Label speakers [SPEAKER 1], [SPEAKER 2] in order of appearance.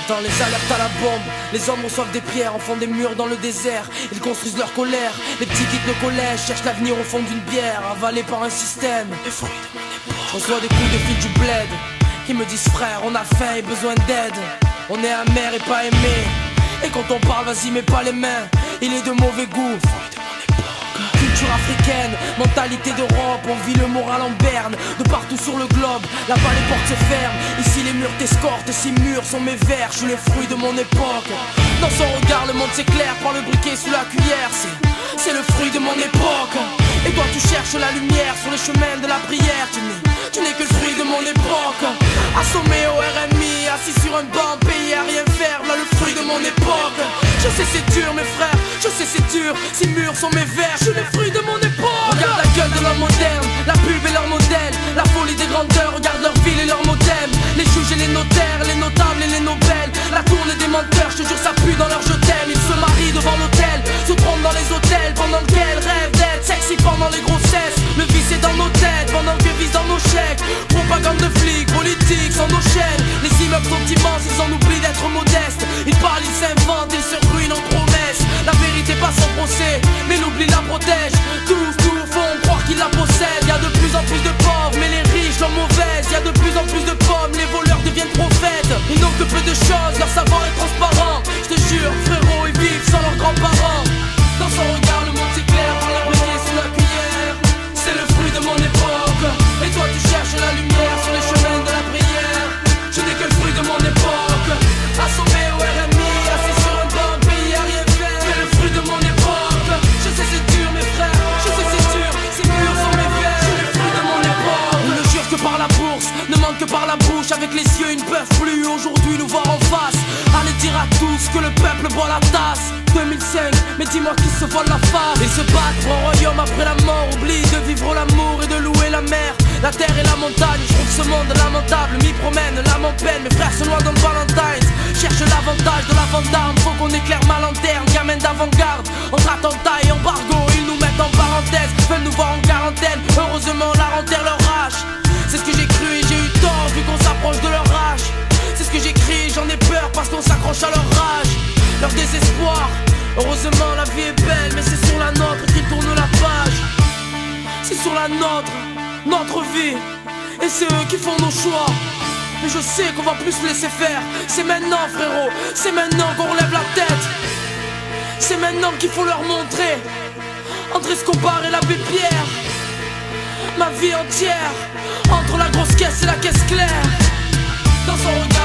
[SPEAKER 1] J'entends les alertes à la bombe. Les hommes reçoivent des prières en font des murs dans le désert. Ils construisent leur colère. Les petits quittent le collège, cherchent l'avenir au fond d'une bière, avalés par un système. Les fruits de mon époque. Je reçois des coups de fil du bled qui me disent frère, on a faim et besoin d'aide. On est amer et pas aimé. Et quand on parle, vas-y mets pas les mains. Il est de mauvais goût. Culture africaine, mentalité d'Europe, on vit le moral en berne. De partout sur le globe, là-bas les portes se ferment. Ici les murs t'escortent, et ces murs sont mes vers. Je suis le fruit de mon époque. Dans son regard le monde s'éclaire, par le briquet sous la cuillère. C'est le fruit de mon époque. Et toi tu cherches la lumière sur les chemins de la prière. Tu n'es que le fruit de mon époque. Assommé au RMI, assis sur un banc, payé à rien faire, là le fruit de mon époque. Je sais c'est dur mes frères, je sais c'est dur. Ces murs sont mes vers, je suis le fruit de mon époque. Regarde la gueule de l'homme moderne, la pub et leur modèle. La folie des grandeurs, regarde leur ville et leur modem. Les juges et les notaires, les notables et les nobels. La tournée des menteurs, je te jure ça pue dans leur je t'aime. Ils se marient devant l'hôtel, se trompent dans les hôtels. Pendant qu'elles rêvent d'être sexy pendant les grossesses. Le vice est dans nos têtes, pendant que vise dans nos chèques. Propagande de flics, politique sans nos chaînes. Les immeubles sont immenses, ils en oublient d'être modestes. Ils parlent, ils s'inventent, ils se ruinent en promesses. La vérité passe en procès, mais l'oubli la protège. Tous font croire qu'ils la possèdent. Y'a de plus en plus de pauvres, mais les riches l'ont mauvaise. Y'a de plus en plus de pommes, les voleurs deviennent prophètes. Ils n'ont que peu de choses, leur savoir est transparent. Je te jure, frérot, ils vivent sans leurs grands-parents. Dans son regard, le monde s'éclaire, par la briquet sous la cuillère. C'est le fruit de mon époque. Et toi tu cherches la lumière sur les chemins de la prière. Je n'ai que le fruit de mon époque. Assommé au RMI, assis sur un banc, pays à rien faire. C'est le fruit de mon époque. Je sais c'est dur mes frères, je sais c'est dur. Ces murs sont mes vers, je suis le fruit de mon époque. Ils ne jurent que par la bourse, ne mentent que par la bouche. Avec les yeux ils ne peuvent plus aujourd'hui nous voir en face. Allez dire à tous que le peuple boit la tasse. 2005, mais dis-moi qui se vole la face. Ils se battent pour un royaume après la mort. Oublie de vivre l'amour et de louer la mer. La terre et la montagne, je trouve ce monde lamentable. M'y promène, l'âme en peine, mes frères se noient dans le Valentine's. Cherche l'avantage de la vente d'armes, faut qu'on éclaire ma lanterne. Gamin d'avant-garde, entre attentat et embargo. Ils nous mettent en parenthèse, veulent nous voir en quarantaine. Heureusement la renterre leur rage. C'est ce que j'ai cru et j'ai eu tort vu qu'on s'approche de leur rage. C'est ce que j'écris, j'en ai peur parce qu'on s'accroche à leur rage. Leur désespoir, heureusement la vie est belle, mais c'est sur la nôtre qu'ils tournent la page. C'est sur la nôtre, notre vie, et c'est eux qui font nos choix. Mais je sais qu'on va plus se laisser faire. C'est maintenant frérot, c'est maintenant qu'on relève la tête. C'est maintenant qu'il faut leur montrer entre Escobar et l'abbé Pierre. Ma vie entière, entre la grosse caisse et la caisse claire. Dans son regard